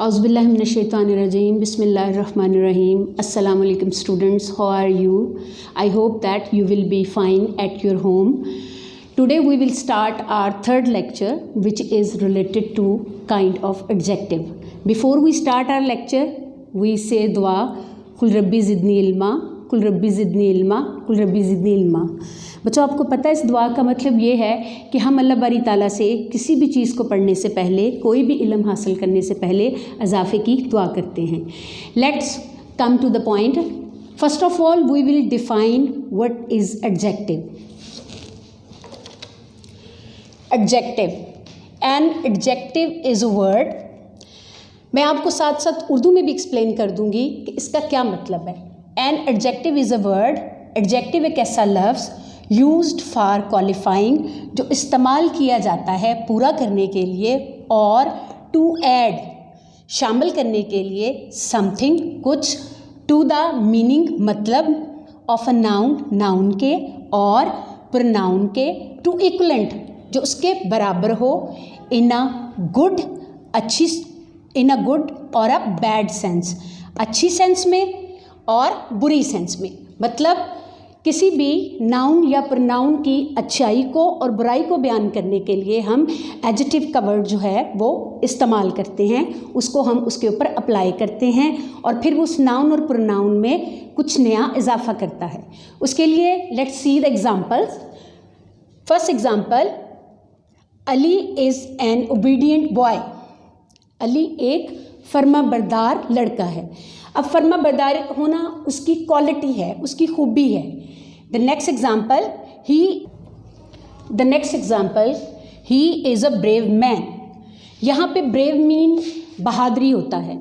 Auzubillahi minash-shaytanir-rajim. Bismillahir-rahmanir-rahim. Assalamu alaikum students. How are you? I hope that you will be fine at your home. Today we will start our third lecture, which is related to kind of adjective. Before we start our lecture, we say dua, Qul Rabbi zidni ilma, Qul Rabbi zidni ilma, Qul Rabbi zidni ilma. बच्चों, आपको पता है इस दुआ का मतलब ये है कि हम अल्लाह बारी ताला से किसी भी चीज़ को पढ़ने से पहले, कोई भी इल्म हासिल करने से पहले इजाफे की दुआ करते हैं. Let's come to the point. First of all we will define what is adjective. Adjective, an adjective is a word. मैं आपको साथ साथ उर्दू में भी एक्सप्लेन कर दूंगी कि इसका क्या मतलब है. N adjective is a word. Adjective एक ऐसा लफ्ज़ यूज्ड फॉर क्वालिफाइंग, जो इस्तेमाल किया जाता है पूरा करने के लिए, और टू ऐड, शामिल करने के लिए, समथिंग, कुछ, टू द मीनिंग, मतलब, ऑफ अ नाउन, नाउन के, और प्रोनाउन के, टू इक्वलेंट, जो उसके बराबर हो, इन अ गुड, अच्छी, इन अ गुड और अ बैड सेंस, अच्छी सेंस में और बुरी सेंस में. मतलब किसी भी नाउन या प्रोनाउन की अच्छाई को और बुराई को बयान करने के लिए हम एडजेक्टिव का वर्ड जो है वो इस्तेमाल करते हैं, उसको हम उसके ऊपर अप्लाई करते हैं और फिर उस नाउन और प्रोनाउन में कुछ नया इजाफा करता है. उसके लिए let's see the examples. First example, Ali is an obedient boy. Ali एक फर्माबरदार लड़का है. अब फर्माबरदार होना उसकी क्वालिटी है, उसकी खूबी है. The next example, he is a brave man. यहाँ पे ब्रेव मीन बहादुरी होता है.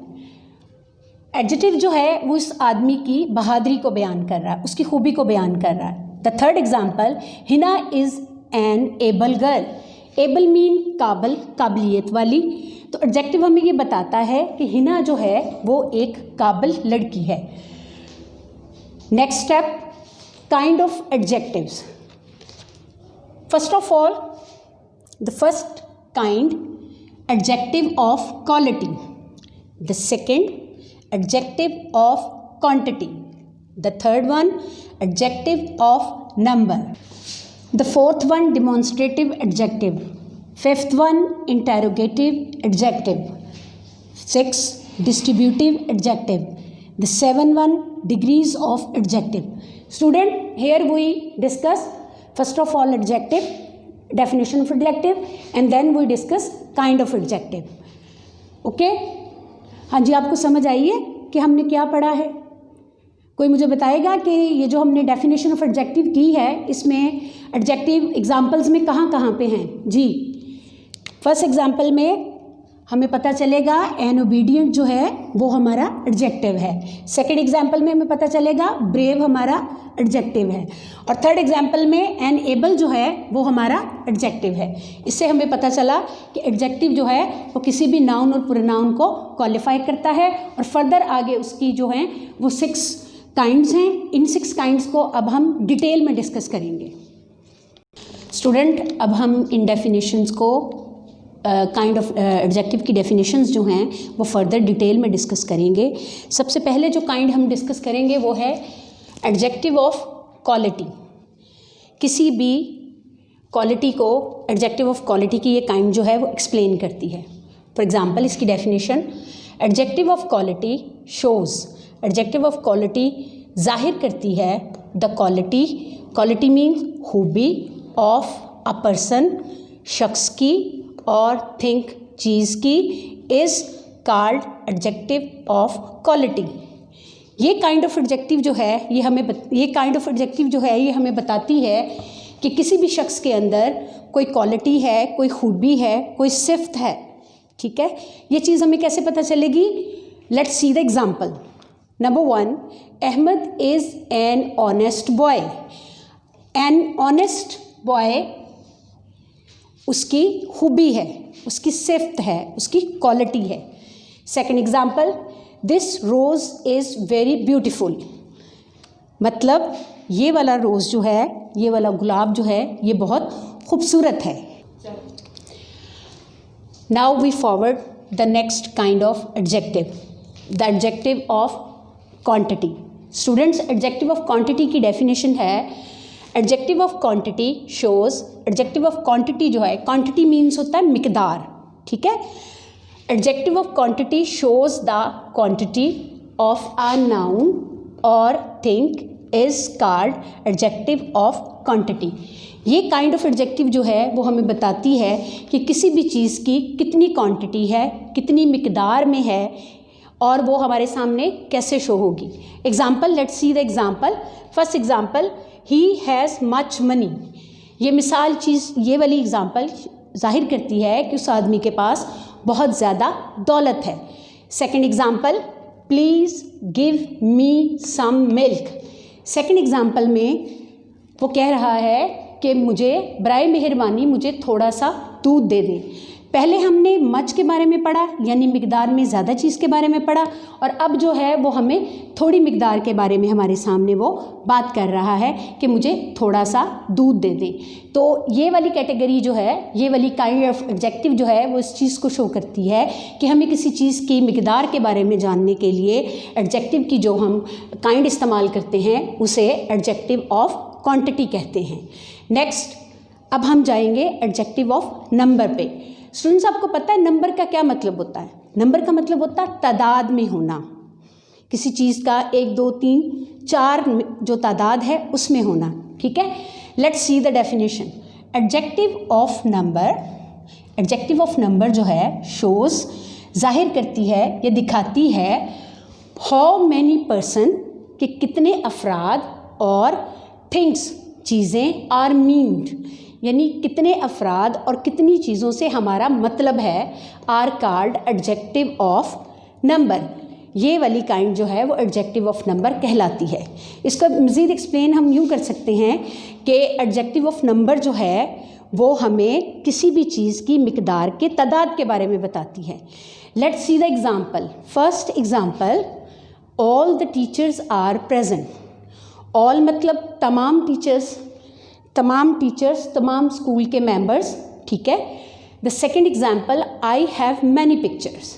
एडजेक्टिव जो है वो इस आदमी की बहादुरी को बयान कर रहा है, उसकी खूबी को बयान कर रहा है. The third example, Hina is an able girl. Able mean काबिल, काबिलियत वाली. तो एडजेक्टिव हमें ये बताता है कि हिना जो है वो एक काबिल लड़की है. Next step, kind of adjectives. First of all, the first kind, adjective of quality. The second, adjective of quantity. The third one, adjective of number. The fourth one, demonstrative adjective. Fifth one, interrogative adjective. Six, distributive adjective. The seven one, degrees of adjective. Student, here we discuss first of all adjective, definition of adjective, and then we discuss kind of adjective. Okay? हाँ जी, आपको समझ आई है कि हमने क्या पढ़ा है? कोई मुझे बताएगा कि ये जो हमने डेफिनेशन ऑफ एडजेक्टिव की है, इसमें एडजेक्टिव एग्जाम्पल्स में कहाँ कहाँ पे हैं? जी, फर्स्ट एग्जाम्पल में हमें पता चलेगा एन ओबीडियंट जो है वो हमारा एडजेक्टिव है. सेकंड एग्जाम्पल में हमें पता चलेगा ब्रेव हमारा एडजेक्टिव है. और थर्ड एग्जाम्पल में एन एबल जो है वो हमारा एडजेक्टिव है. इससे हमें पता चला कि एडजेक्टिव जो है वो किसी भी नाउन और प्रोनाउन को क्वालिफाई करता है. और फर्दर आगे उसकी जो हैं वो 6 काइंड्स हैं. इन 6 काइंड्स को अब हम डिटेल में डिस्कस करेंगे. स्टूडेंट, अब हम इन डेफिनेशंस को काइंड ऑफ एडजेक्टिव की डेफिनेशंस जो हैं वो फर्दर डिटेल में डिस्कस करेंगे. सबसे पहले जो काइंड हम डिस्कस करेंगे वो है एडजेक्टिव ऑफ क्वालिटी. किसी भी क्वालिटी को, एडजेक्टिव ऑफ क्वालिटी की ये काइंड जो है वो एक्सप्लेन करती है. फॉर एग्जांपल, इसकी definition, adjective of quality shows. Adjective of quality जाहिर करती है द क्वालिटी, क्वालिटी मीन्स खूबी, ऑफ अ पर्सन, शख्स की, और थिंक, चीज़ की, is called adjective of quality. ये काइंड ऑफ एडजेक्टिव जो है ये हमें बताती है कि किसी भी शख्स के अंदर कोई क्वालिटी है, कोई खूबी है, कोई सिफ्त है. ठीक है, ये चीज़ हमें कैसे पता चलेगी? Let's see the example. Number 1, Ahmad is an honest boy. An honest boy उसकी खूबी है, उसकी सिफ्त है, उसकी क्वालिटी है. Second example, this rose is very beautiful. मतलब ये वाला रोज़ जो है, ये वाला गुलाब जो है ये बहुत खूबसूरत है. Now we forward the next kind of adjective, the adjective of quantity. Students, adjective of quantity की डेफिनेशन है, adjective of quantity shows, adjective of quantity जो है, क्वांटिटी मीन्स होता है मिकदार, ठीक है। Adjective of quantity shows the quantity of a noun और thing is called adjective of quantity. ये काइंड ऑफ एडजेक्टिव जो है वो हमें बताती है कि किसी भी चीज़ की कितनी क्वांटिटी है, कितनी मिकदार में है, और वो हमारे सामने कैसे शो होगी। Example, let's see the example. First example, he has much money. ये मिसाल चीज़, ये वाली एग्जाम्पल जाहिर करती है कि उस आदमी के पास बहुत ज़्यादा दौलत है। Second example, please give me some milk. Second example में वो कह रहा है कि मुझे बराए मेहरबानी मुझे थोड़ा सा दूध दे दें। पहले हमने मच के बारे में पढ़ा, यानी मिकदार में ज़्यादा चीज़ के बारे में पढ़ा, और अब जो है वो हमें थोड़ी मिकदार के बारे में हमारे सामने वो बात कर रहा है कि मुझे थोड़ा सा दूध दे दें। तो ये वाली कैटेगरी जो है, ये वाली काइंड ऑफ एडजेक्टिव जो है वो इस चीज़ को शो करती है कि हमें किसी चीज़ की मिकदार के बारे में जानने के लिए एडजेक्टिव की जो हम काइंड इस्तेमाल करते हैं उसे एडजेक्टिव ऑफ क्वांटिटी कहते हैं। नेक्स्ट, अब हम जाएंगे एडजेक्टिव ऑफ नंबर पे। स्टूडेंट्स, आपको पता है नंबर का क्या मतलब होता है? नंबर का मतलब होता है तादाद में होना, किसी चीज़ का 1 2 3 4 जो तादाद है उसमें होना, ठीक है। Let's see the definition. Adjective of number, adjective of number जो है शोज, जाहिर करती है या दिखाती है हाउ मैनी पर्सन, कि कितने अफराद, और थिंग्स चीज़ें, आर मीन्ड, यानी कितने अफराद और कितनी चीज़ों से हमारा मतलब है, are called adjective of number. ये वाली काइंड जो है वो एडजेक्टिव ऑफ नंबर कहलाती है। इसका मज़ीद एक्सप्लेन हम यूँ कर सकते हैं कि एडजेक्टिव ऑफ नंबर जो है वो हमें किसी भी चीज़ की मिकदार के तादाद के बारे में बताती है। Let's see the example. First example, all the teachers are present. All मतलब तमाम टीचर्स, तमाम स्कूल के मेंबर्स, ठीक है। The second example, I have many pictures.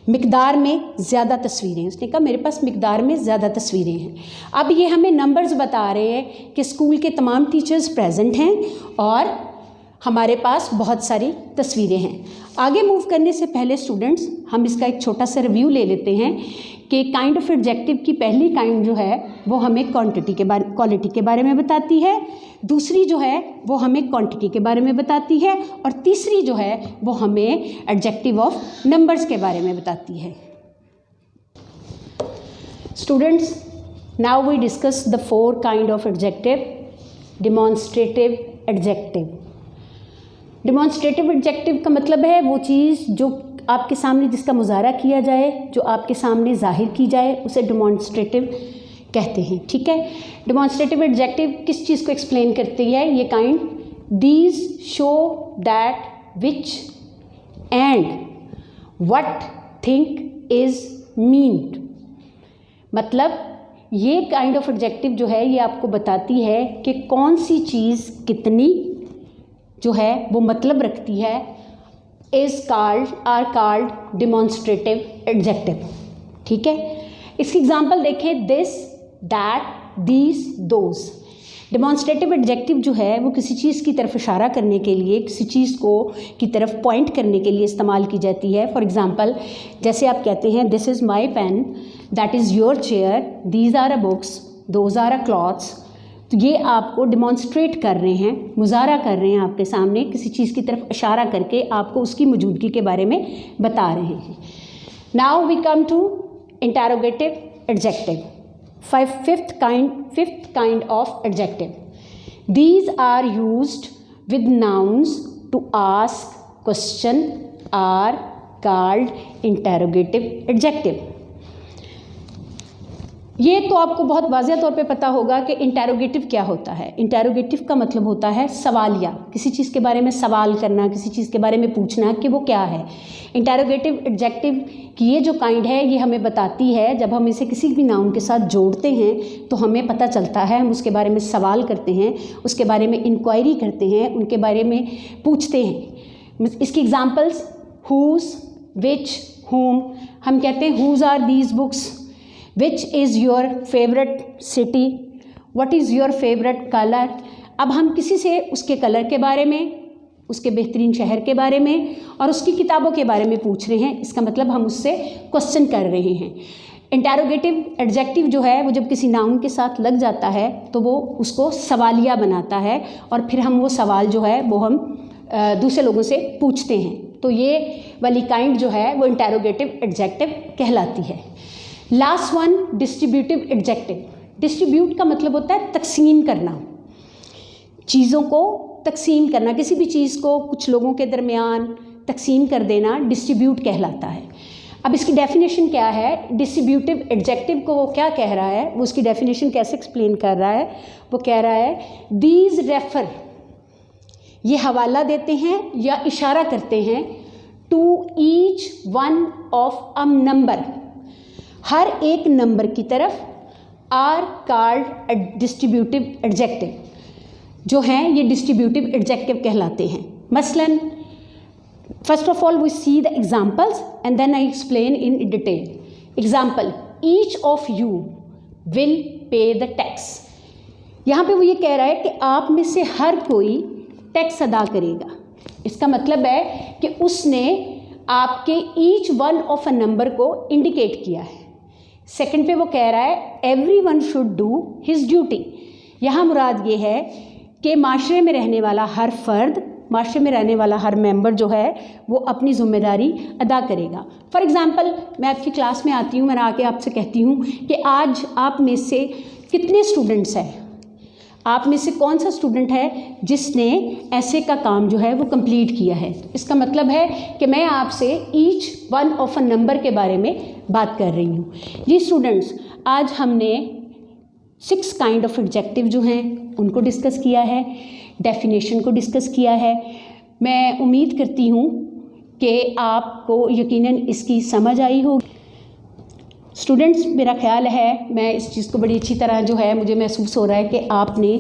मिकदार में ज़्यादा तस्वीरें, उसने कहा मेरे पास मिकदार में ज़्यादा तस्वीरें हैं। अब ये हमें नंबर्स बता रहे हैं कि स्कूल के तमाम टीचर्स प्रेजेंट हैं और हमारे पास बहुत सारी तस्वीरें हैं। आगे मूव करने से पहले स्टूडेंट्स, हम इसका एक छोटा सा रिव्यू ले लेते हैं कि काइंड ऑफ एडजेक्टिव की पहली काइंड जो है वो हमें क्वांटिटी के बारे, क्वालिटी के बारे में बताती है। दूसरी जो है वो हमें क्वांटिटी के बारे में बताती है, और तीसरी जो है वो हमें एडजेक्टिव ऑफ नंबर्स के बारे में बताती है। Students, now we discuss the 4 kind of adjective. Demonstrative adjective. Demonstrative adjective का मतलब है वो चीज़ जो आपके सामने, जिसका मुजाहरा किया जाए, जो आपके सामने जाहिर की जाए, उसे डिमॉन्स्ट्रेटिव कहते हैं, ठीक है। डिमॉन्स्ट्रेटिव एडजेक्टिव किस चीज़ को एक्सप्लेन करती है? ये kind, these show that, which, and, what, think, is, meant. मतलब ये काइंड ऑफ एडजेक्टिव जो है ये आपको बताती है कि कौन सी चीज़ कितनी जो है वो मतलब रखती है, is called, are called demonstrative adjective, ठीक है। इसकी एग्जांपल देखें, this, that, these, those. Demonstrative adjective जो है वो किसी चीज़ की तरफ इशारा करने के लिए, किसी चीज़ को की तरफ पॉइंट करने के लिए इस्तेमाल की जाती है। फॉर एग्जांपल, जैसे आप कहते हैं this is my pen, that is your chair, these are a books, those are a clothes. तो ये आपको डिमॉन्स्ट्रेट कर रहे हैं, मुजाहरा कर रहे हैं आपके सामने, किसी चीज़ की तरफ इशारा करके आपको उसकी मौजूदगी के बारे में बता रहे हैं। Now we come to interrogative adjective. Fifth kind of adjective. These are used with nouns to ask question, are called interrogative adjective. ये तो आपको बहुत वाज़ेह तौर पे पता होगा कि इंटरोगेटिव क्या होता है। इंटरोगेटिव का मतलब होता है सवालिया, किसी चीज़ के बारे में सवाल करना, किसी चीज़ के बारे में पूछना कि वो क्या है। इंटरोगेटिव एडजेक्टिव की ये जो काइंड है ये हमें बताती है, जब हम इसे किसी भी नाउन के साथ जोड़ते हैं तो हमें पता चलता है, हम उसके बारे में सवाल करते हैं, उसके बारे में इंक्वायरी करते हैं, उनके बारे में पूछते हैं। इसकी एग्जांपल्स हुज, which, whom, हम कहते हैं whose are these books, which is your favorite city, what is your favorite color। अब हम किसी से उसके कलर के बारे में, उसके बेहतरीन शहर के बारे में और उसकी किताबों के बारे में पूछ रहे हैं, इसका मतलब हम उससे क्वेश्चन कर रहे हैं। इंटेरोगेटिव एडजेक्टिव जो है वो जब किसी नाउन के साथ लग जाता है तो वो उसको सवालिया बनाता है और फिर हम वो सवाल जो है वो हम दूसरे लोगों से पूछते हैं, तो ये वाली काइंड जो है वो इंटेरोगेटिव एडजेक्टिव कहलाती है। Last one, distributive adjective. Distribute का मतलब होता है तकसीम करना, चीज़ों को तकसीम करना, किसी भी चीज़ को कुछ लोगों के दरमियान तकसीम कर देना डिस्ट्रीब्यूट कहलाता है। अब इसकी डेफिनेशन क्या है, डिस्ट्रीब्यूटिव एडजेक्टिव को वो क्या कह रहा है, वो उसकी डेफिनेशन कैसे एक्सप्लेन कर रहा है, वो कह रहा है दीज रेफर, ये हवाला देते हैं या इशारा करते हैं, to each one of a number, हर एक नंबर की तरफ, आर कॉल्ड डिस्ट्रीब्यूटिव एडजेक्टिव, जो हैं ये डिस्ट्रीब्यूटिव एडजेक्टिव कहलाते हैं। मसलन first of all we see the examples and then I explain in detail. Example, each of you will pay the tax. यहाँ पे वो ये कह रहा है कि आप में से हर कोई टैक्स अदा करेगा। इसका मतलब है कि उसने आपके each one of a number को इंडिकेट किया है। सेकंड पे वो कह रहा है every one should do his duty. यहाँ मुराद ये है कि माशरे में रहने वाला हर फर्द, माशरे में रहने वाला हर मेंबर जो है वो अपनी ज़िम्मेदारी अदा करेगा। फॉर एग्ज़ाम्पल, मैं आपकी क्लास में आती हूँ, मैं आके आपसे कहती हूँ कि आज आप में से कितने स्टूडेंट्स हैं, आप में से कौन सा स्टूडेंट है जिसने ऐसे का काम जो है वो कंप्लीट किया है। इसका मतलब है कि मैं आपसे each one of a number के बारे में बात कर रही हूँ। जी स्टूडेंट्स, आज हमने 6 काइंड ऑफ एडजेक्टिव जो हैं उनको डिस्कस किया है, डेफिनेशन को डिस्कस किया है। मैं उम्मीद करती हूँ कि आपको यकीनन इसकी समझ आई होगी। स्टूडेंट्स, मेरा ख्याल है मैं इस चीज़ को बड़ी अच्छी तरह जो है मुझे महसूस हो रहा है कि आपने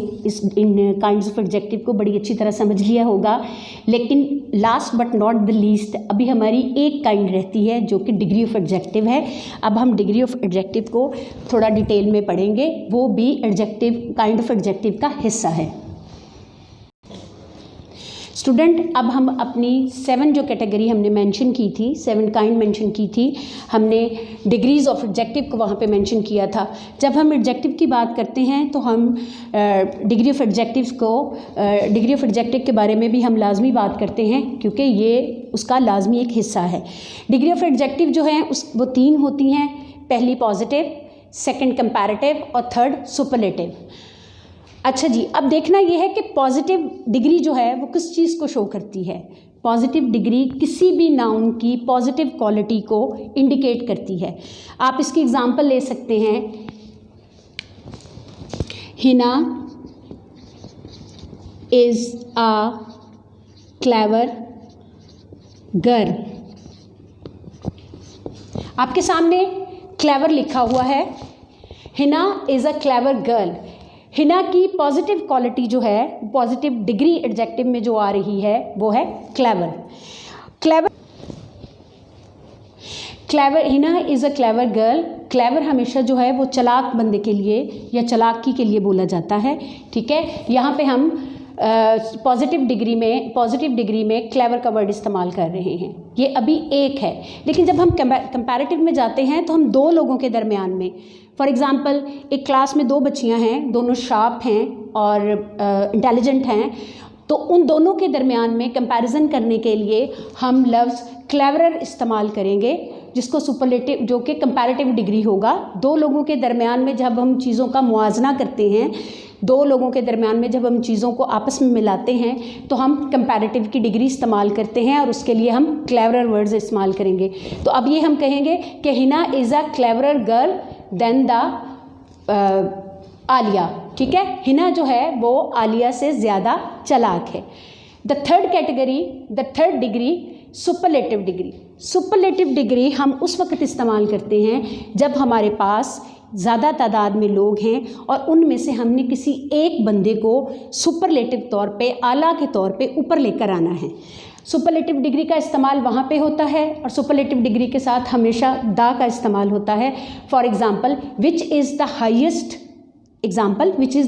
इन काइंड्स ऑफ एडजेक्टिव को बड़ी अच्छी तरह समझ लिया होगा। लेकिन last but not the least, अभी हमारी एक काइंड रहती है जो कि डिग्री ऑफ एडजेक्टिव है। अब हम डिग्री ऑफ एडजेक्टिव को थोड़ा डिटेल में पढ़ेंगे, वो भी एडजेक्टिव काइंड ऑफ एडजेक्टिव का हिस्सा है। स्टूडेंट, अब हम अपनी 7 जो कैटेगरी हमने मेंशन की थी, 7 काइंड मेंशन की थी, हमने डिग्रीज़ ऑफ एडजेक्टिव को वहाँ पे मेंशन किया था। जब हम एडजेक्टिव की बात करते हैं तो हम डिग्री ऑफ एडजेक्टिव के बारे में भी हम लाजमी बात करते हैं, क्योंकि ये उसका लाजमी एक हिस्सा है। डिग्री ऑफ एडजेक्टिव जो है वो 3 होती हैं, पहली पॉजिटिव, सेकेंड कंपैरेटिव और थर्ड सुपरलेटिव। अच्छा जी, अब देखना यह है कि पॉजिटिव डिग्री जो है वो किस चीज़ को शो करती है। पॉजिटिव डिग्री किसी भी नाउन की पॉजिटिव क्वालिटी को इंडिकेट करती है। आप इसकी एग्जांपल ले सकते हैं, Hina is a clever girl. आपके सामने क्लेवर लिखा हुआ है, Hina is a clever girl. Hina की पॉजिटिव क्वालिटी जो है, पॉजिटिव डिग्री एडजेक्टिव में जो आ रही है वो है clever. Hina is a clever girl. Clever हमेशा जो है वो चालाक बंदे के लिए या चालाकी के लिए बोला जाता है, ठीक है। यहाँ पे हम पॉजिटिव डिग्री में क्लेवर का वर्ड इस्तेमाल कर रहे हैं। ये अभी एक है, लेकिन जब हम कंपैरेटिव में जाते हैं तो हम 2 लोगों के दरमियान में, फॉर एग्ज़ाम्पल एक क्लास में 2 बच्चियां हैं, दोनों शार्प हैं और इंटेलिजेंट हैं, तो उन दोनों के दरमियान में कंपैरिजन करने के लिए हम लफ्ज़ क्लेवरर इस्तेमाल करेंगे, जिसको सुपरलेटिव, जो कि कंपैरेटिव डिग्री होगा। 2 लोगों के दरमियान में जब हम चीज़ों का मुआवजा करते हैं, 2 लोगों के दरमियान में जब हम चीज़ों को आपस में मिलाते हैं तो हम कंपैरेटिव की डिग्री इस्तेमाल करते हैं और उसके लिए हम क्लेवरर वर्ड्स इस्तेमाल करेंगे। तो अब ये हम कहेंगे कि Hina is a cleverer girl than the Alia, ठीक है। हिना जो है वो आलिया से ज़्यादा चालाक है। The third degree superlative degree. Superlative degree हम उस वक्त इस्तेमाल करते हैं जब हमारे पास ज़्यादा तादाद में लोग हैं और उनमें से हमने किसी एक बंदे को सुपरलेटिव तौर पे, आला के तौर पे ऊपर लेकर आना है। सुपरलेटिव डिग्री का इस्तेमाल वहाँ पे होता है और सुपरलेटिव डिग्री के साथ हमेशा द का इस्तेमाल होता है। For example, which is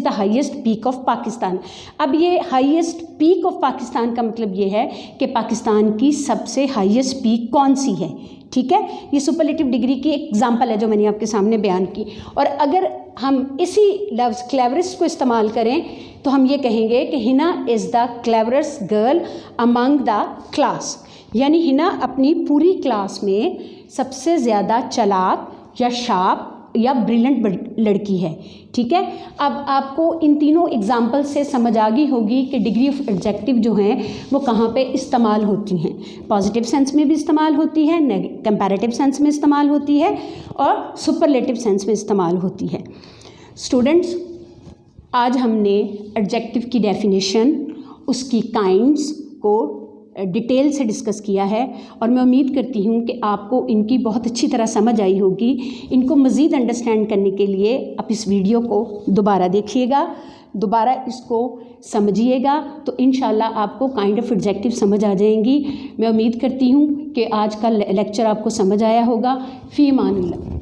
the highest peak of Pakistan. अब ये हाइएस्ट पीक ऑफ पाकिस्तान का मतलब ये है कि पाकिस्तान की सबसे हाइएस्ट पीक कौन सी है, ठीक है। ये सुपरलेटिव डिग्री की एग्जाम्पल है जो मैंने आपके सामने बयान की। और अगर हम इसी लफ्ज़ क्लेवरेस्ट को इस्तेमाल करें तो हम ये कहेंगे कि Hina is the cleverest girl among the class, यानी हिना अपनी पूरी क्लास में सबसे ज़्यादा चालाक या शार्प या ब्रिलियंट लड़की है, ठीक है। अब आपको इन तीनों एग्जाम्पल से समझ आ गई होगी कि डिग्री ऑफ एडजेक्टिव जो हैं वो कहाँ पे इस्तेमाल होती हैं। पॉजिटिव सेंस में भी इस्तेमाल होती है, कंपैरेटिव सेंस में इस्तेमाल होती है और सुपरलेटिव सेंस में इस्तेमाल होती है। स्टूडेंट्स, आज हमने एडजेक्टिव की डेफिनेशन, उसकी काइंड्स को डिटेल से डिस्कस किया है और मैं उम्मीद करती हूँ कि आपको इनकी बहुत अच्छी तरह समझ आई होगी। इनको मज़ीद अंडरस्टैंड करने के लिए आप इस वीडियो को दोबारा देखिएगा, दोबारा इसको समझिएगा, तो इंशाल्लाह आपको काइंड ऑफ एडजेक्टिव समझ आ जाएंगी। मैं उम्मीद करती हूँ कि आज का लेक्चर आपको समझ आया होगा। फ़ी अमानिल्लाह।